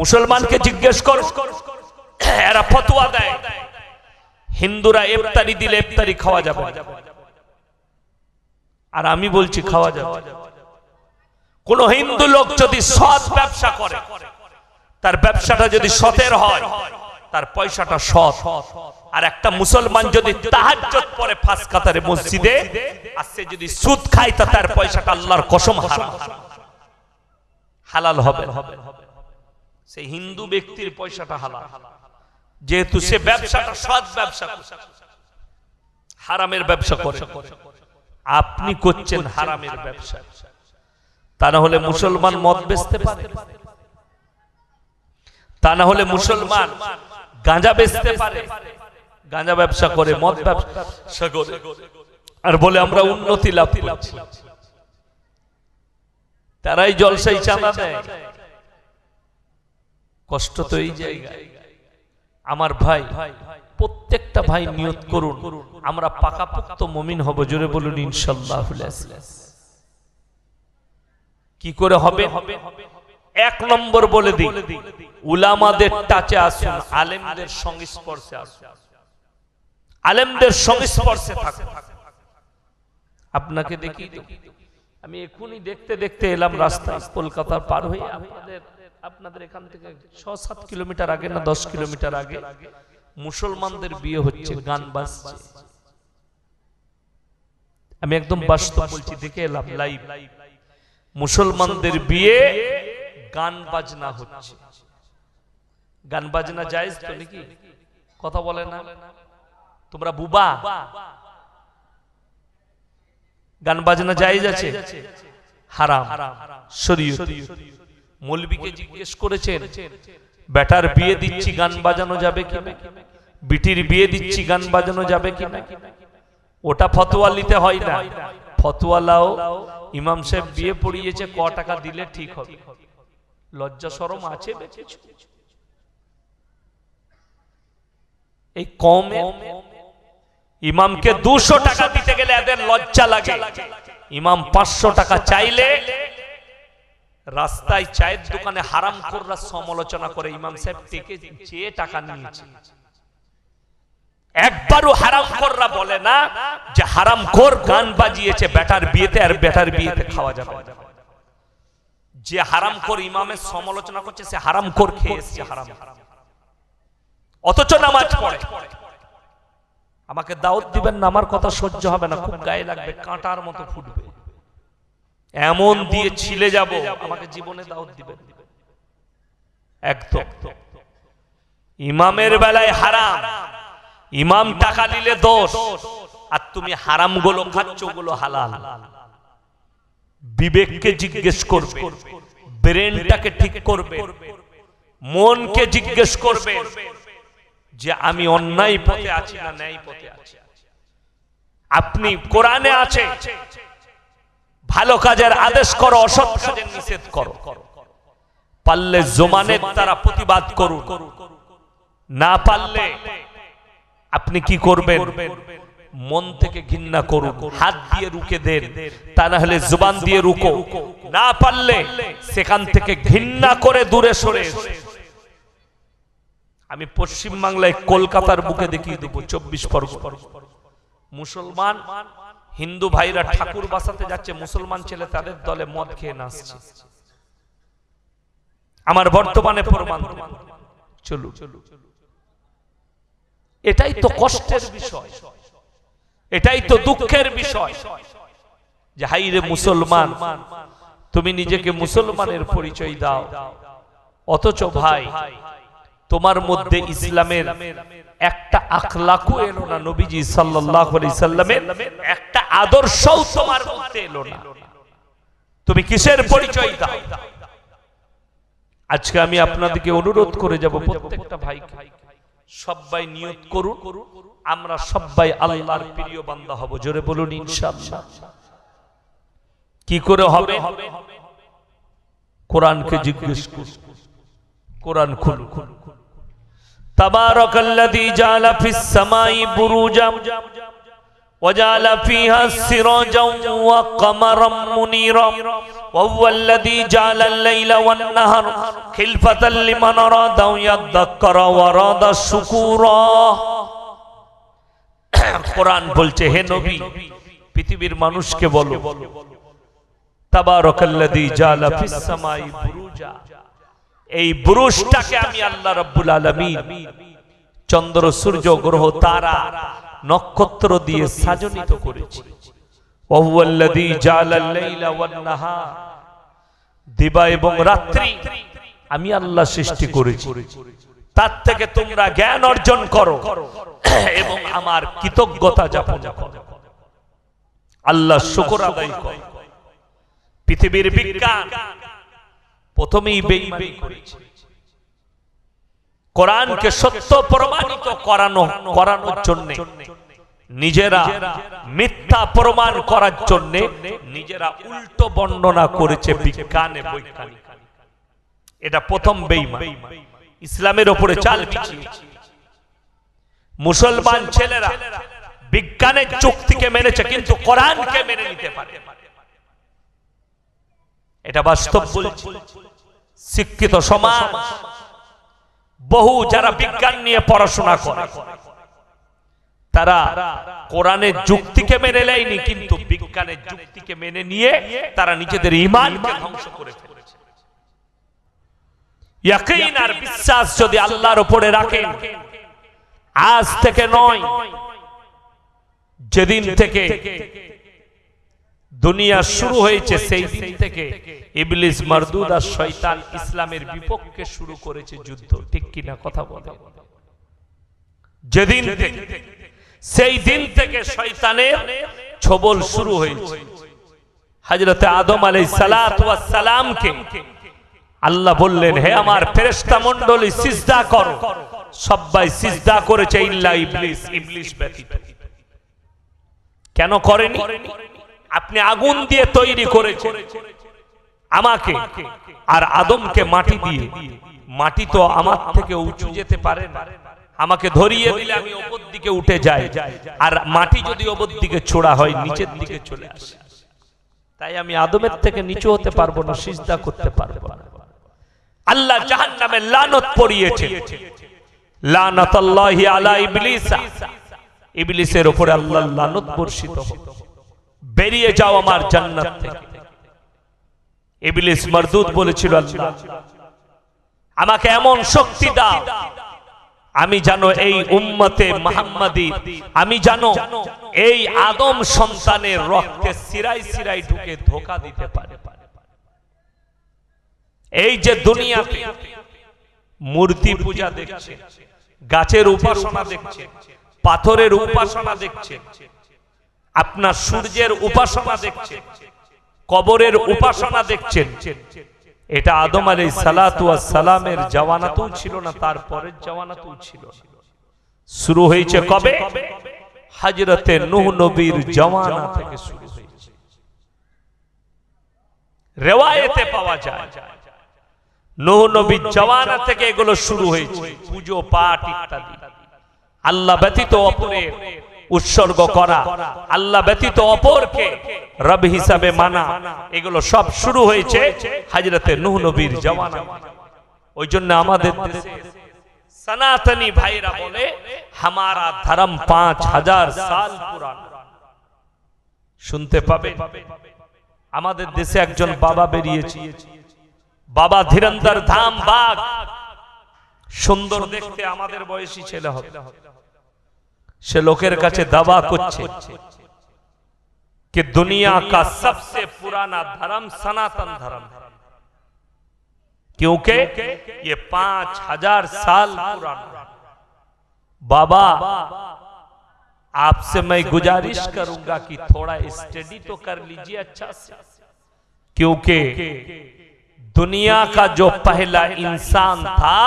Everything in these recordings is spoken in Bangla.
মুসলমানকে জিজ্ঞেস করো, এরা ফতোয়া দেয় হিন্দুরা ইফতারি দিলে ইফতারি খাওয়া যাবে, আর আমি বলছি খাওয়া যাবে। কোন হিন্দু লোক যদি সৎ ব্যবসা করে, তার ব্যবসাটা যদি সতের হয়, তার পয়সাটা সৎ। আর একটা মুসলমান যদি তাহাজ্জুদ পড়ে পাঁচ কাতারে মসজিদে, আর সে যদি সুদ খায়, তার পয়সাটা আল্লাহর কসম হালাল হবে। সেই হিন্দু ব্যক্তির পয়সাটা হালাল, যেহেতু সে ব্যবসাটা সৎ ব্যবসা, হারামের ব্যবসা করে। আপনি করছেন হারামের ব্যবসা। তা না হলে মুসলমান মদ বেচতে পারে, তা না হলে মুসলমান গাঁজা বেচতে পারে। গাঁজা ব্যবসা করে, মদ ব্যবসা করে, আর বলে আমরা উন্নতি লাভ করছি। তারাই জলসাই চাঁদা দেয়। কষ্ট তো এই জায়গায়। আমার ভাই, প্রত্যেকটা ভাই নিয়ত করুন, আমরা পাকাপোক্ত মুমিন হব। জোরে বলুন ইনশাআল্লাহ। কি করে হবে? এক নম্বর বলে দিই, উলামাদের টাচে আসুন, আলেমদের সংস্পর্শে আসুন, আলেমদের সংস্পর্শে থাকুন। আপনাকে দেখি, আমি এখনই দেখতে দেখতে এলাম রাস্তায়, কলকাতার পার হয়ে আপনাদের এখান থেকে ৬-৭ কিলোমিটার আগে না ১০ কিলোমিটার আগে মুসলমানদের বিয়ে হচ্ছে, গান বাজছে। আমি একদম বাস্তব বলছি, দেখে এলাম লাইভ। মুসলমানদের বিয়ে গান বাজনা হচ্ছে। গান বাজনা জায়েজ তো নাকি? কথা বলে না তোমরা বুবা? গান বাজনা জায়েজ আছে? হারাম শরীয়ত। মৌলবীকে জিজ্ঞেস করেছেন, বেটার বিয়ে দিচ্ছি গান বাজানো যাবে কিনা, বিটির বিয়ে দিচ্ছি গান বাজানো যাবে কিনা? ওটা ফতোয়া নিতে হয় না। ফতোয়া লাও, ইমাম সাহেব বিয়ে পড়িয়েছে, ক টাকা দিলে ঠিক হবে। লজ্জা শরম আছে? এই কমে ইমামকে ২০০ টাকা দিতে গেলে এদের লজ্জা লাগে। ইমাম ৫০০ টাকা চাইলে রাস্তায় চায়ের দোকানে হারামখোররা সমালোচনা করে, ইমাম সাহেব থেকে চেয়ে টাকা নিয়েছে। একবারও হারামখোররা বলে না যে হারামখোর গান বাজিয়েছে বেটার বিয়েতে, আর বেটার বিয়েতে খাওয়া যাবে। যে হারামখোর ইমামের সমালোচনা করছে, সে হারামখোর খেয়ে এসেছে হারাম, অথচ নামাজ পড়ে। আমাকে দাওয়াত দিবেন না, আমার কথা সহ্য হবে না, খুব গায়ে লাগবে, কাঁটার মতো ফুটবে, এমন দিয়ে ছিলে যাব। আমাকে জীবনে দাওয়াত দিবেন একদম। ইমামের বেলায় হারাম, ইমাম টাকা নিলে দোষ, আর তুমি হারাম গুলো খাচ্ছ, গুলো হালাল। বিবেককে জিজ্ঞেস করবে, ব্রেনটাকে ঠিক করবে, মনকে জিজ্ঞেস করবে যে আমি অন্যায় পথে আছি না ন্যায় পথে আছি। আপনি কোরআনে আছে ভালো কাজের আদেশ করো, অসৎ কাজের নিষেধ করো। পারলে জমানের দ্বারা প্রতিবাদ করুন, না পারলে আপনি কি করবেন? মন থেকে ঘৃণা করুন, হাত দিয়ে রুখে দেন, তা না হলে জবান দিয়ে রুকো। না পারলে সেখান থেকে ঘৃণা করে দূরে সরে। আমি পশ্চিম বাংলায় কলকাতার বুকে দেখিয়ে দেবো, ২৪ পরগনা মুসলমান হিন্দু ভাইরা ঠাকুর বাসাতে যাচ্ছে, মুসলমান ছেলে তাদের দলে মদ খেয়ে নাচছে। আমার বর্তমানে প্রমাণ। চলু, এটাই তো কষ্টের বিষয়, এটাই তো দুঃখের বিষয় যে হাই রে মুসলমান, তুমি নিজেকে মুসলমানের পরিচয় দাও, অথচ ভাই তোমার মধ্যে ইসলামের একটা আখলাকও এলো না, নবীজি সাল্লাল্লাহু আলাইহি সাল্লামের একটা আদর্শও তোমার মধ্যে এলো না। তুমি কিসের পরিচয় দাও? আজকে আমি আপনাদেরকে অনুরোধ করে যাব, প্রত্যেকটা ভাই সবাই নিয়ত করুন, আমরা সবাই আল্লাহর প্রিয় বান্দা হব। জোরে বলুন ইনশাআল্লাহ। কি করে হবে? কোরআনকে জিজ্ঞেস করুন, কোরআন খুলুন। তাবারাকাল্লাযী জাআলা ফিস সামাই বুরুজাম وجعل فيها سراجا وقمرا منيرا وهو الذي جعل الليل والنهار خلفة لمن أراد أن يذكر وأراد شكورا কোরআন বলছে হে নবী পৃথিবীর মানুষকে বলো তাবারাকাল্লাযী জাআলা ফিস সামাই বুরুজা এই বুরুজটাকে আমি আল্লাহ রাব্বুল আলামিন চন্দ্র সূর্য গ্রহ তারা নক্ষত্র দিয়ে সাজনিত করেছি ওয়াহুয়াল্লাযী জাআলাল লাইলা ওয়ান নাহার দিবা এবং রাত্রি আমি আল্লাহ সৃষ্টি করেছি তার থেকে তোমরা জ্ঞান অর্জন করো এবং আমার কৃতজ্ঞতা যাপন করো আল্লাহ শুকর আদায় করো পৃথিবীর বিজ্ঞান প্রথমেই বেঈমানি করেছে কোরআনকে সত্য প্রমাণিত করানোর জন্য নিজেরা মিথ্যা প্রমাণ করার জন্য নিজেরা উল্টো বর্ণনা করেছে বিজ্ঞানে বৈজ্ঞানিক এটা প্রথম বেঈমান ইসলামের উপরে চাল বিছিয়েছে মুসলমান ছেলেরা বিজ্ঞানের যুক্তিকে মেনেছে কিন্তু কোরআনকে মেনে নিতে পারে এটা বাস্তব বলছি শিক্ষিত সমাজ বহু যারা বিজ্ঞান নিয়ে পড়াশোনা করে তারা কোরআনের যুক্তিকে মেনে নেয়নি কিন্তু বিজ্ঞানের যুক্তিকে মেনে নিয়ে তারা নিজেদের ঈমানকে ধ্বংস করে ফেলেছে ইয়াকিন আর বিশ্বাস যদি আল্লাহর উপরে রাখেন আজ থেকে নয় যেদিন থেকে দুনিয়া শুরু হয়েছে সেই দিন থেকে ইবলিস মারদুদ আর শয়তান ইসলামের বিপক্ষে শুরু করেছে যুদ্ধ ঠিক কি না কথা বলে যেদিন থেকে সেই দিন থেকে শয়তানের ছবল শুরু হয়েছে হযরত আদম আলাইহিস সালাতু ওয়াস সালামকে আল্লাহ বললেন হে আমার ফেরেশতা মণ্ডলী সিজদা করো সবাই সিজদা করেছে ইল্লা ইবলিস ইবলিস ব্যতীত কেন করেনি আপনি আগুন দিয়ে তৈরি করেছেন আমাকে আর আদমকে মাটি দিয়ে মাটি তো আমার থেকে উঁচু যেতে পারে না আমাকে ধরিয়ে দিলে আমি উপর দিকে উঠে যাই আর মাটি যদি উপর দিকে ছোড়া হয় নিচের দিকে চলে আসে তাই আমি আদমের থেকে নিচু হতে পারবো না সিজদা করতে পারবো না আল্লাহ জাহান্নামে লানত পড়িয়েছে লানাতুল্লাহি আলা ইবলিস ইবলিসের উপরে আল্লাহর লানত বর্ষিত হোক বেরিয়ে যাও আমার জান্নাত থেকে ইবলিস মারদুদ বলেছিল আল্লাহ আমাকে এমন শক্তি দাও আমি জানো এই উম্মতে মুহাম্মাদি আমি জানো এই আদম সন্তানের রক্তে শিরায় শিরায় ঢুকে ধোঁকা দিতে পারে এই যে দুনিয়াতে মূর্তি পূজা দেখছে গাছের উপাসনা দেখছে পাথরের উপাসনা দেখছে আপনার সূর্যের উপাসনা দেখছে কবরের উপাসনা দেখছেন এটা আদম আলাইহিস সালাতু ওয়াস সালামের জাওয়ানাতেও ছিল না তারপরের জাওয়ানাতেও ছিল শুরু হয়েছে কবে হযরতে নূহ নবীর জাওয়ানা থেকে শুরু হয়েছে রিওয়ায়েতে পাওয়া যায় নূহ নবীর জাওয়ানা থেকে এগুলো শুরু হয়েছে পূজো পাঠ ইত্যাদি আল্লাহ ব্যতীত অপরের উৎসর্গ করা আল্লাহ ব্যতীত অপরকে রব হিসাবে মানা এগুলো সব শুরু হয়েছে হযরতে নূহ নবীর জাওয়ানা ওইজন্য আমাদের দেশে সনাতনী ভাইরা বলে हमारा धर्म 5000 साल पुराना শুনতে পাবে আমাদের দেশে একজন বাবা বেরিয়েছে বাবা ধীরেন্দ্র ধাম বাগ সুন্দর দেখতে আমাদের বয়সী ছেলে হবে সে লোকের কাছে দাवा করছে कि दुनिया का सबसे पुराना धर्म सनातन धर्म क्योंकि ये 5000 साल पुराना बाबा आपसे मैं गुजारिश करूंगा कि थोड़ा स्टडी तो कर लीजिए अच्छा से क्योंकि दुनिया का जो पहला इंसान था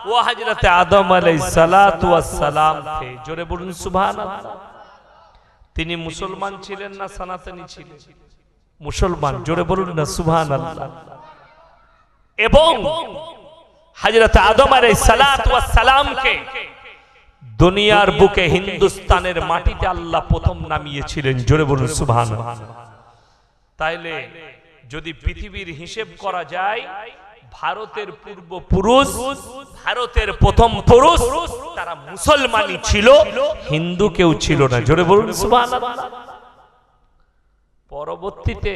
वो हजरत आदम अलैहिस्सलातु वस्सलाम थे जोरे बोलुन सुभान अल्लाह তিনি মুসলমান ছিলেন না সনাতনী ছিলেন মুসলমান জোরে বলুন না সুবহানাল্লাহ এবং হযরত আদম আলাইহিস সালাতু ওয়াস সালামকে দুনিয়ার বুকে হিন্দুস্তানের মাটিতে আল্লাহ প্রথম নামিয়েছিলেন। জোরে বলুন সুবহানাল্লাহ। তাইলে যদি পৃথিবীর হিসেব করা যায়, ভারতের পূর্বপুরুষ, ভারতের প্রথম পুরুষ তারা মুসলমানই ছিল, হিন্দু কেউ ছিল না। জোরে বলুন সুবহানাল্লাহ। পরবর্তীতে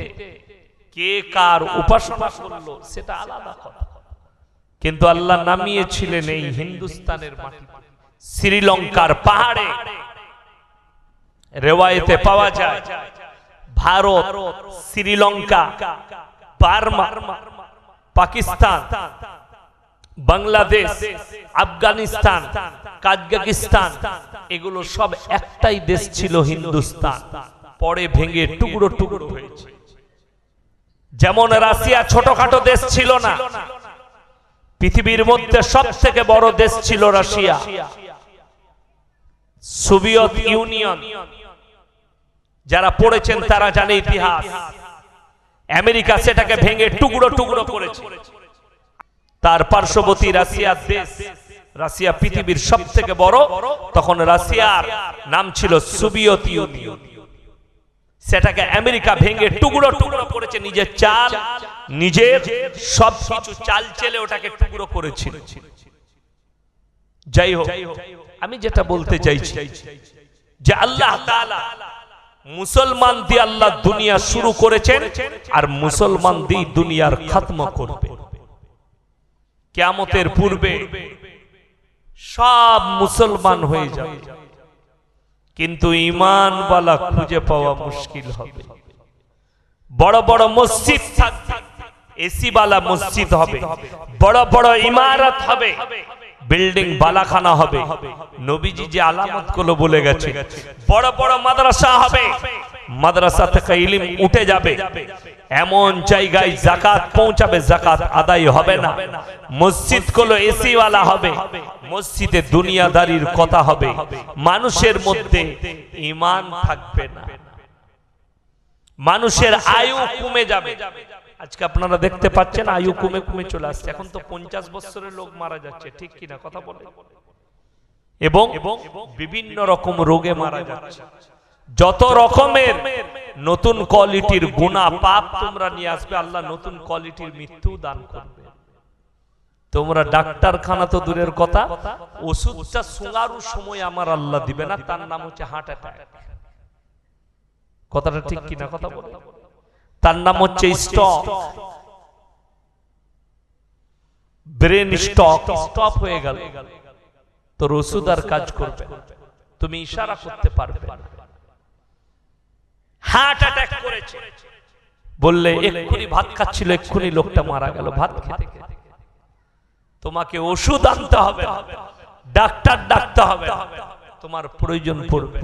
কে কার উপাসনা করলো সেটা আলাদা কথা, কিন্তু আল্লাহ নামিয়েছিলেন এই হিন্দুস্তানের মাটিতে। শ্রীলঙ্কার পাহাড়ে রেওয়ায়েতে পাওয়া যায় ভারত, শ্রীলঙ্কা, বার্মা, পাকিস্তান, বাংলাদেশ, আফগানিস্তান, কাজাকিস্তান, এগুলো সব একটাই দেশ ছিল, হিন্দুস্তান। পরে ভেঙে টুকরো টুকরো হয়েছে। যেমন রাশিয়া ছোটখাটো দেশ ছিল না, পৃথিবীর মধ্যে সবথেকে বড় দেশ ছিল রাশিয়া। সোভিয়েত ইউনিয়ন, যারা পড়েছেন তারা জানে ইতিহাস। আমেরিকা সেটাকে ভেঙে টুকরো টুকরো করেছে। তার পার্শ্ববর্তী রাশিয়ার দেশ, রাশিয়া পৃথিবীর সবথেকে বড়, তখন রাশিয়ার নাম ছিল সোভিয়েত ইউনিয়ন। সেটাকে আমেরিকা ভেঙে টুকরো টুকরো করেছে, নিজের চাল, নিজের সবকিছু চাল চেলে ওটাকে টুকরো করেছিল। যাই হোক, আমি যেটা বলতে চাইছি যে আল্লাহ তাআলা মুসলমান দিয়ে আল্লাহ দুনিয়া শুরু করেছেন, আর মুসলমান দিয়ে দুনিয়ার খাতম করবে। কিয়ামতের পূর্বে সব মুসলমান হয়ে যাবে, কিন্তু ঈমানওয়ালা খুঁজে পাওয়া মুশকিল হবে। বড় বড় মসজিদ থাকবে, এসিওয়ালা মসজিদ হবে, বড় বড় ইমারত হবে, বিল্ডিং বালাখানা হবে। নবীজি যে আলামত গুলো বলে গেছে, বড় বড় মাদ্রাসা হবে, মাদ্রাসা থেকে ইলম উঠে যাবে, এমন জায়গায় যাকাত পৌঁছাবে, যাকাত আদায় হবে না। মসজিদ গুলো এসিওয়ালা হবে, মসজিদে দুনিয়াদারির কথা হবে, মানুষের মধ্যে ঈমান থাকবে না, মানুষের আয়ু কমে যাবে। আজকে আপনারা দেখতে পাচ্ছেন আয়ু কমে কমে চলে আসছে। এখন তো 50 বছরের লোক মারা যাচ্ছে, ঠিক কিনা কথা বলে, এবং বিভিন্ন রকম রোগে মারা যাচ্ছে। যত রকমের নতুন কোয়ালিটির গুনাহ পাপ তোমরা নিয়ে আসবে, আল্লাহ নতুন কোয়ালিটির মৃত্যু দান করবে। তোমরা ডাক্তারখানা তো দূরের কথা, ওষুধটা সুগারু সময় আমার আল্লাহ দিবে না, তার নাম হচ্ছে হার্ট অ্যাটাক। কথাটা ঠিক কিনা কথা বলে, তার নাম হচ্ছে স্ট্রোক, ব্রেন স্ট্রোক, স্টপ হয়ে গেল, তোর ওষুধ আর কাজ করবে, তুমি ইশারা করতে পারবে না। হার্ট অ্যাটাক করেছে বললে এক্ষুনি ভাত খাচ্ছিল, এক্ষুনি লোকটা মারা গেল ভাত খেতে খেতে। তোমাকে ওষুধ আনতে হবে, ডাক্তার ডাকতে হবে, তোমার প্রয়োজন পড়বে।